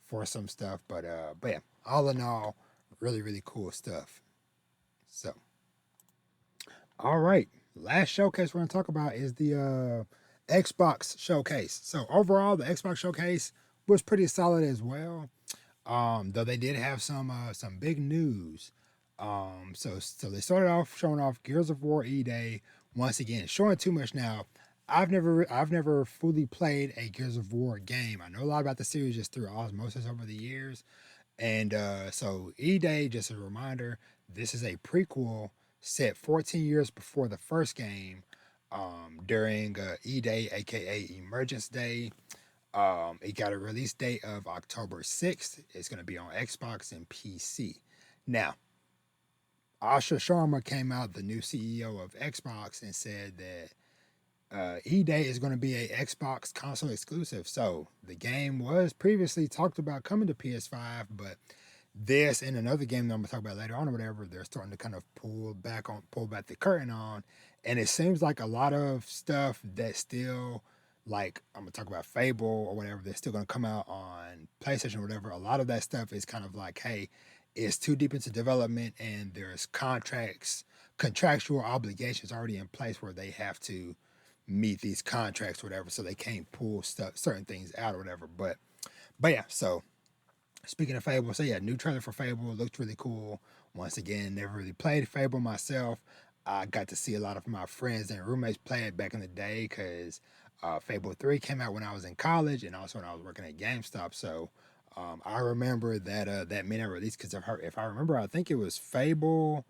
for some stuff. But yeah, all in all, really cool stuff. So all right, last showcase we're gonna talk about is the Xbox showcase. So overall, the Xbox showcase was pretty solid as well. Though they did have some big news. So they started off showing off Gears of War E Day once again, showing too much now. I've never fully played a Gears of War game. I know a lot about the series just through osmosis over the years. And so E Day, just a reminder, this is a prequel set 14 years before the first game. During E Day, aka Emergence Day, it got a release date of October 6th. It's going to be on Xbox and PC. Now, Asha Sharma came out, the new CEO of Xbox, and said that E Day is going to be a Xbox console exclusive. So the game was previously talked about coming to PS5, but this and another game that I'm gonna talk about later on or whatever, they're starting to kind of pull back the curtain on, and it seems like a lot of stuff that still, like I'm gonna talk about Fable or whatever, they're still gonna come out on PlayStation or whatever. A lot of that stuff is kind of like, hey, it's too deep into development, and there's contractual obligations already in place where they have to meet these contracts or whatever, so they can't pull stuff certain things out or whatever. But yeah, so speaking of Fable, so yeah, new trailer for Fable looked really cool. Once again, never really played Fable myself. I got to see a lot of my friends and roommates play it back in the day because Fable 3 came out when I was in college and also when I was working at GameStop. So I remember that midnight release because if I remember, I think it was Fable,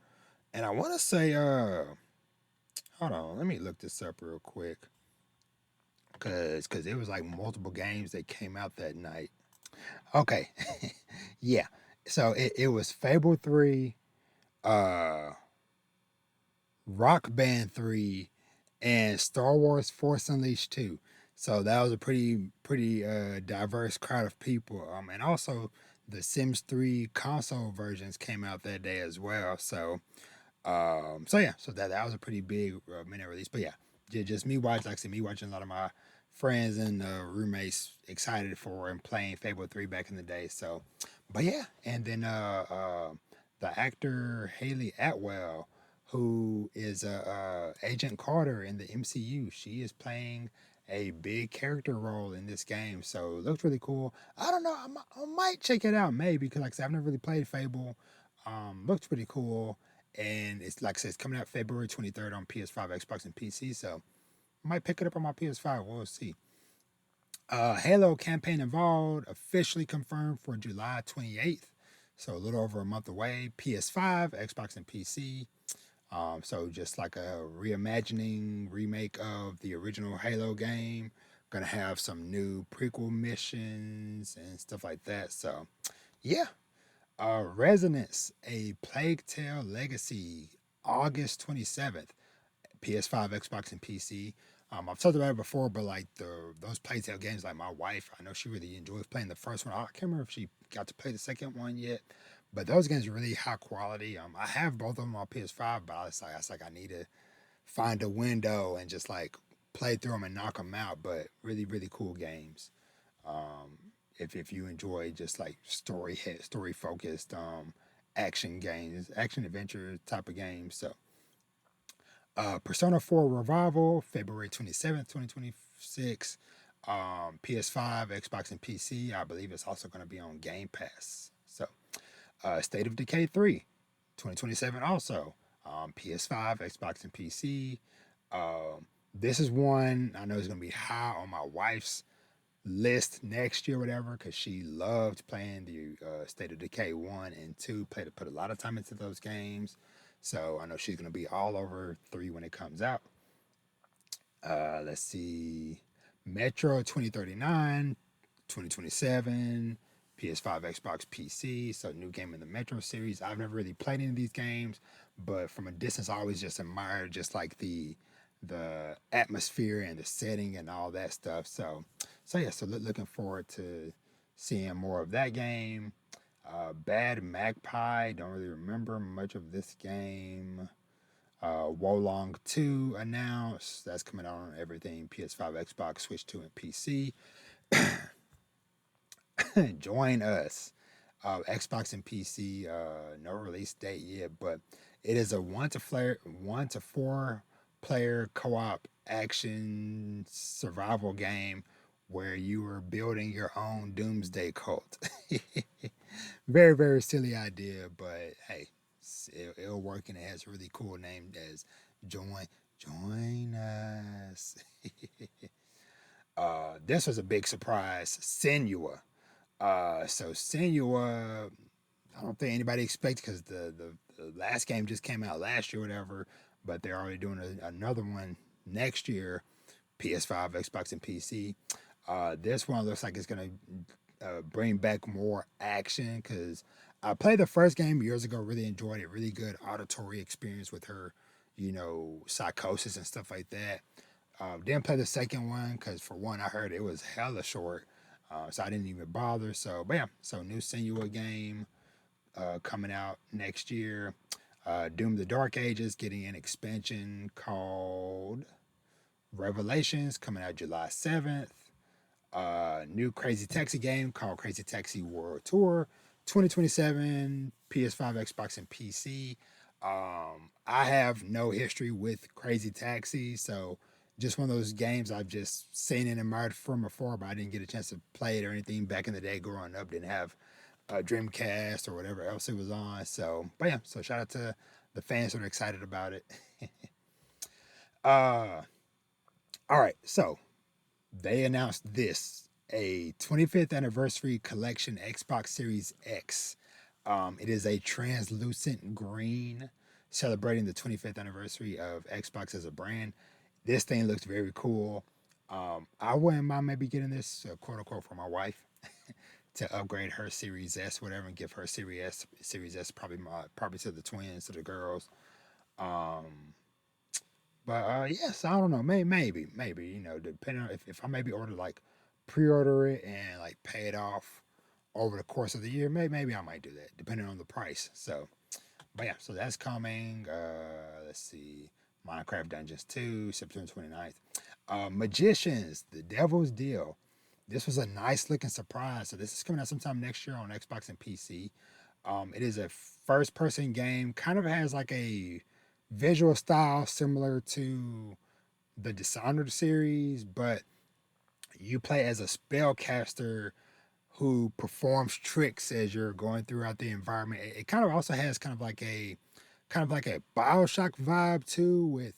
and I want to say, hold on, let me look this up real quick because it was like multiple games that came out that night. Okay. Yeah. So it was Fable 3, uh Rock Band 3, and Star Wars Force Unleashed 2. So that was a pretty diverse crowd of people. And also the Sims 3 console versions came out that day as well. So yeah, so that was a pretty big mini release. But yeah, just me watching, like I said, me watching a lot of my friends and roommates excited for and playing Fable 3 back in the day. So, but yeah, and then the actor Haley Atwell, who is Agent Carter in the MCU, she is playing a big character role in this game. So it looks really cool. I don't know, I might check it out maybe because like I said, I've never really played Fable. Looks pretty cool, and it's like I said, it's coming out February 23rd on PS5, Xbox, and PC. So I might pick it up on my PS5. We'll see. Halo campaign involved officially confirmed for July 28th. So a little over a month away. PS5, Xbox, and PC. So just like a reimagining, remake of the original Halo game. Gonna have some new prequel missions and stuff like that. So yeah, Resonance, a Plague Tale Legacy, August 27th, PS5, Xbox, and PC. I've talked about it before, but like those Plague Tale games, like my wife, I know she really enjoys playing the first one. I can't remember if she got to play the second one yet, but those games are really high quality. I have both of them on PS5, but I need to find a window and just like play through them and knock them out. But really, really cool games. Um, if you enjoy just like story focused action games, action adventure type of games. So Persona 4 Revival, February 27th, 2026. PS5, Xbox, and PC. I believe it's also going to be on Game Pass. So State of Decay 3, 2027 also. PS5, Xbox, and PC. This is one I know is going to be high on my wife's list next year, whatever, because she loved playing the State of Decay 1 and 2. Put a lot of time into those games. So I know she's going to be all over 3 when it comes out. Let's see. Metro 2039, 2027, PS5, Xbox, PC. So new game in the Metro series. I've never really played any of these games, but from a distance, I always just admired just like the atmosphere and the setting and all that stuff. So yeah, so looking forward to seeing more of that game. Bad Magpie, don't really remember much of this game. Wolong 2 announced. That's coming out on everything PS5, Xbox, Switch 2, and PC. Join us. Xbox and PC, no release date yet, but it is a 1 to 4 player co op action survival game where you are building your own doomsday cult. Very, very silly idea, but hey, it'll work and it has a really cool name as Join Join Us. This was a big surprise. Senua. So Senua, I don't think anybody expected because the last game just came out last year, whatever. But they're already doing another one next year, PS5, Xbox, and PC. This one looks like it's gonna bring back more action because I played the first game years ago. Really enjoyed it. Really good auditory experience with her, psychosis and stuff like that. Didn't play the second one because for one, I heard it was hella short, so I didn't even bother. So, but yeah, so new Senua game coming out next year. Doom: The Dark Ages getting an expansion called Revelations coming out July 7th. New Crazy Taxi game called Crazy Taxi World Tour 2027, PS5, Xbox, and PC. I have no history with Crazy Taxi, so just one of those games I've just seen and admired from afar, but I didn't get a chance to play it or anything back in the day growing up. Didn't have a Dreamcast or whatever else it was on. So, but yeah, so shout out to the fans that are excited about it. uh, all right, so they announced this a 25th anniversary collection Xbox Series X. It is a translucent green celebrating the 25th anniversary of Xbox as a brand. This thing looks very cool. I wouldn't mind maybe getting this quote unquote for my wife to upgrade her Series S, whatever, and give her Series S probably to the twins, to the girls. Um, But yes, I don't know. Maybe depending on if I maybe order like pre-order it and like pay it off over the course of the year. Maybe I might do that depending on the price. So, but yeah, so that's coming. Let's see, Minecraft Dungeons 2, September 29th. Magicians, The Devil's Deal. This was a nice looking surprise. So this is coming out sometime next year on Xbox and PC. It is a first person game, kind of has like a visual style similar to the Dishonored series, but you play as a spellcaster who performs tricks as you're going throughout the environment. It kind of also has kind of like a Bioshock vibe too, with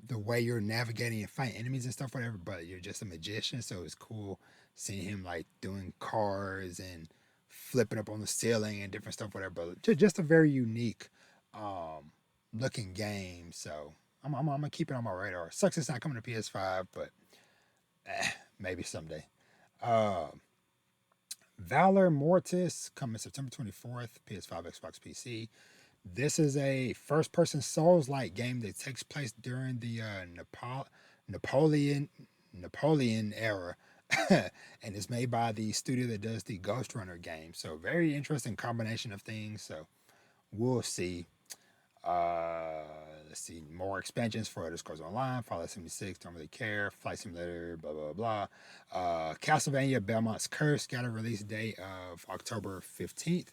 the way you're navigating and fighting enemies and stuff, whatever. But you're just a magician, so it's cool seeing him like doing cars and flipping up on the ceiling and different stuff, whatever. But just a very unique um, looking game. So I'm gonna keep it on my radar. Sucks it's not coming to PS5, but maybe someday. Uh, Valor Mortis coming September 24th, PS5, Xbox, PC. This is a first person Souls like game that takes place during the Napoleon Napoleon era. And it's made by the studio that does the Ghost Runner game. So very interesting combination of things. So we'll see. Uh, let's see more expansions for Elder Scrolls Online, Fallout 76, Don't Really Care, Flight Simulator, blah blah blah. Castlevania Belmont's Curse got a release date of October 15th,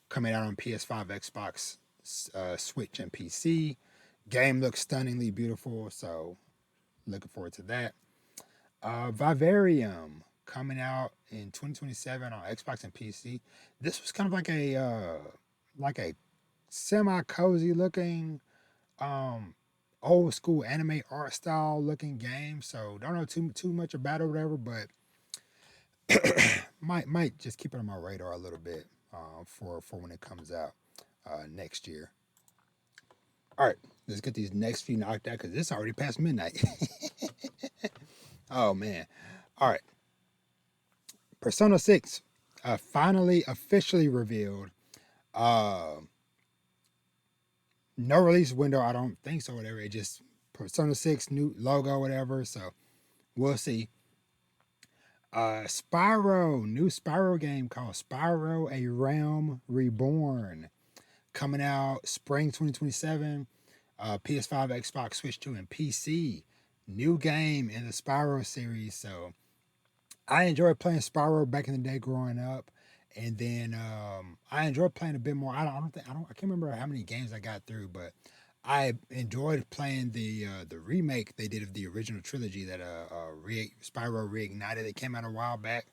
coming out on PS5, Xbox, Switch, and PC. Game looks stunningly beautiful, so looking forward to that. Vivarium coming out in 2027 on Xbox and PC. This was kind of like a semi cozy looking um old school anime art style looking game. So don't know too much about it or whatever, but might just keep it on my radar a little bit for when it comes out next year. All right, let's get these next few knocked out because it's already past midnight. Oh man. All right. Persona 6 finally officially revealed. Uh no release window, I don't think so, whatever. It just Persona 6 new logo, whatever. So we'll see. Spyro, new Spyro game called Spyro A Realm Reborn. Coming out spring 2027. PS5, Xbox, Switch 2, and PC. New game in the Spyro series. So I enjoyed playing Spyro back in the day growing up. And then I enjoyed playing a bit more. I can't remember how many games I got through, but I enjoyed playing the remake they did of the original trilogy that Spyro Reignited that came out a while back.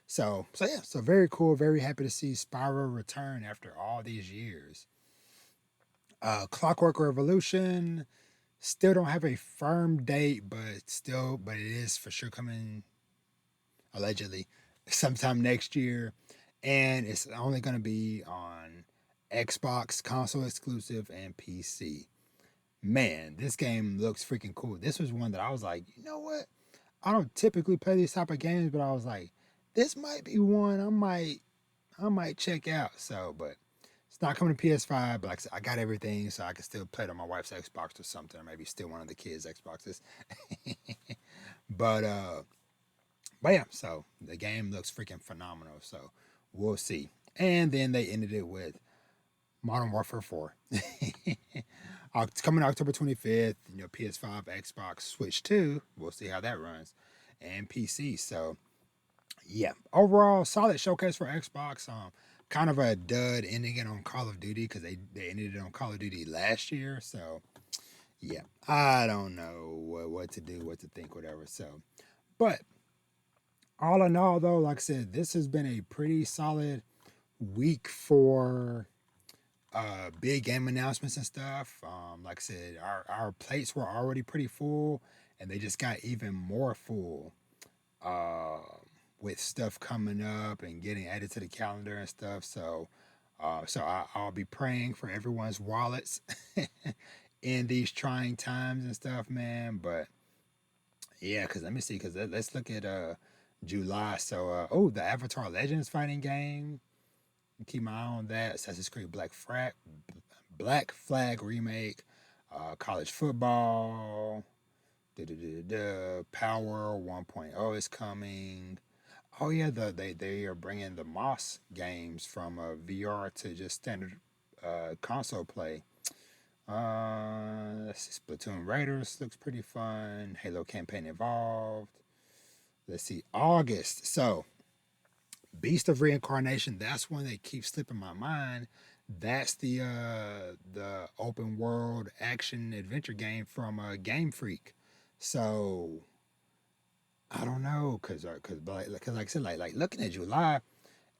So yeah, so very cool. Very happy to see Spyro return after all these years. Clockwork Revolution still don't have a firm date, but it is for sure coming allegedly sometime next year, and it's only going to be on Xbox console exclusive and PC. Man, this game looks freaking cool. This was one that I was like, you know what? I don't typically play these type of games, but I was like, this might be one I might check out. So, but it's not coming to PS5. But like I said, I got everything, so I can still play it on my wife's Xbox or something, or maybe steal one of the kids' Xboxes. but but yeah, so the game looks freaking phenomenal. So we'll see. And then they ended it with Modern Warfare 4. It's coming October 25th, PS5, Xbox, Switch 2. We'll see how that runs. And PC. So yeah. Overall, solid showcase for Xbox. Kind of a dud ending it on Call of Duty because they ended it on Call of Duty last year. So yeah. I don't know what to do, what to think, whatever. So but all in all, though, like I said, this has been a pretty solid week for big game announcements and stuff. Like I said, our plates were already pretty full, and they just got even more full uh, with stuff coming up and getting added to the calendar and stuff. I'll be praying for everyone's wallets in these trying times and stuff, man. But yeah, because let me see, because let's look at July. So the Avatar Legends fighting game. Keep my eye on that. Assassin's Creed Black Flag remake. college football. Power 1.0 is coming. Oh yeah, they are bringing the Moss games from VR to just standard console play. Let's see, Splatoon Raiders looks pretty fun. Halo campaign involved. Let's see, August. So Beast of Reincarnation. That's one that keeps slipping my mind. That's the open world action adventure game from Game Freak. So I don't know, cause like I said, like looking at July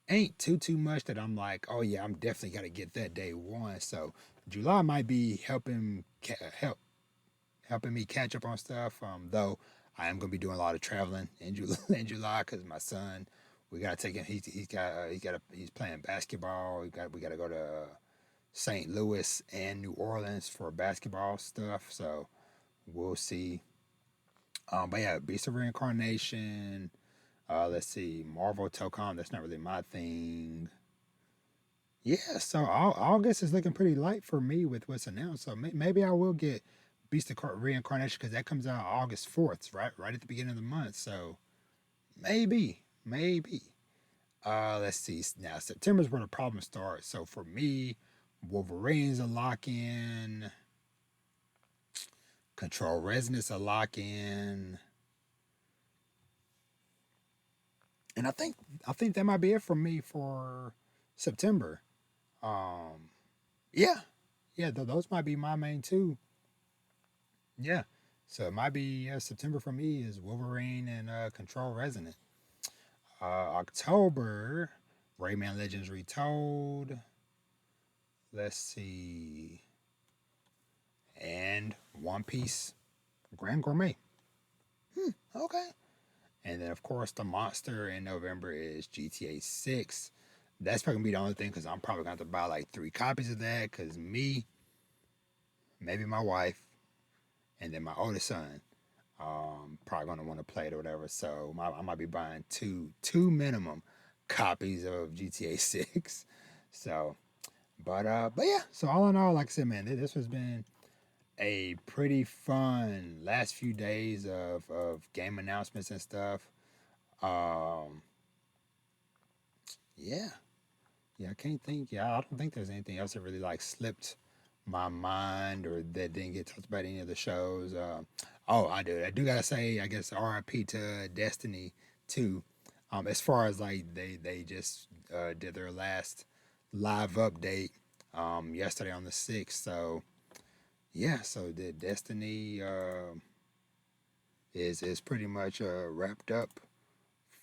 ain't too much that I'm like, oh yeah, I'm definitely gotta get that day one. So July might be helping me catch up on stuff. Though I am gonna be doing a lot of traveling in July because my son, we gotta take him. He's playing basketball. We gotta go to St. Louis and New Orleans for basketball stuff. So we'll see. But yeah, Beast of Reincarnation. Let's see, Marvel Telcom. That's not really my thing. Yeah, so August is looking pretty light for me with what's announced. So maybe I will get Beast of Reincarnation because that comes out August 4th, right at the beginning of the month. So maybe. Let's see. Now September's where the problem starts. So for me, Wolverine's a lock in. Control Resonance a lock in. And I think that might be it for me for September. Um, yeah, yeah, those might be my main two. Yeah, so it might be September for me is Wolverine and Control Resonant. October, Rayman Legends Retold. Let's see, and One Piece Grand Gourmet. Okay, and then of course the monster in November is GTA 6. That's probably gonna be the only thing because I'm probably gonna have to buy like 3 copies of that because me, maybe my wife, and then my oldest son probably gonna want to play it or whatever. So I might be buying two minimum copies of GTA 6. So, but yeah. So all in all, like I said, man, this has been a pretty fun last few days of game announcements and stuff. Um, yeah, yeah. I can't think. Yeah, I don't think there's anything else that really like slipped my mind or that didn't get talked about any of the shows. Oh, I do. I do gotta say, I guess R.I.P. to Destiny 2. As far as like they just did their last live update yesterday on the 6th. So yeah, so the Destiny is pretty much wrapped up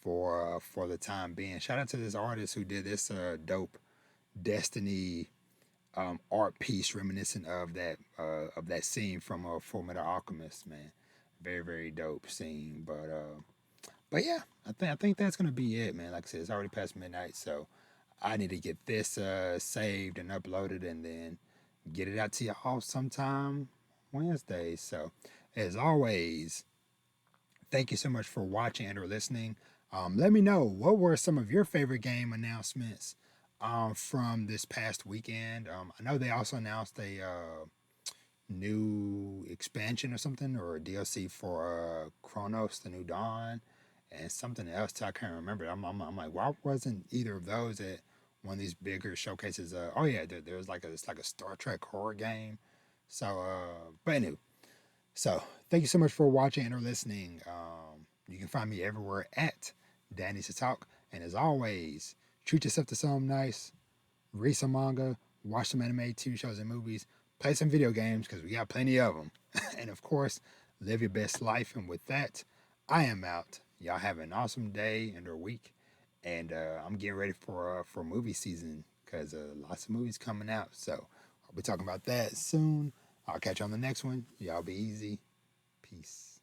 for the time being. Shout out to this artist who did this dope Destiny art piece reminiscent of that scene from Full Metal Alchemist, man. Very dope scene. But yeah, I think that's gonna be it, man. Like I said, it's already past midnight, so I need to get this saved and uploaded, and then get it out to y'all sometime Wednesday. So, as always, thank you so much for watching and or listening. Let me know what were some of your favorite game announcements from this past weekend. I know they also announced a new expansion or something or a DLC for Chronos: The New Dawn and something else I can't remember. I'm like, why wasn't either of those at one of these bigger showcases? Oh yeah, there's like it's like a Star Trek horror game. So, but anyway, so thank you so much for watching and or listening. You can find me everywhere at Danny's to Talk, and as always, treat yourself to something nice, read some manga, watch some anime, TV shows, and movies, play some video games because we got plenty of them, and of course, live your best life. And with that, I am out. Y'all have an awesome day and or week, and I'm getting ready for movie season because lots of movies coming out. So I'll be talking about that soon. I'll catch you on the next one. Y'all be easy. Peace.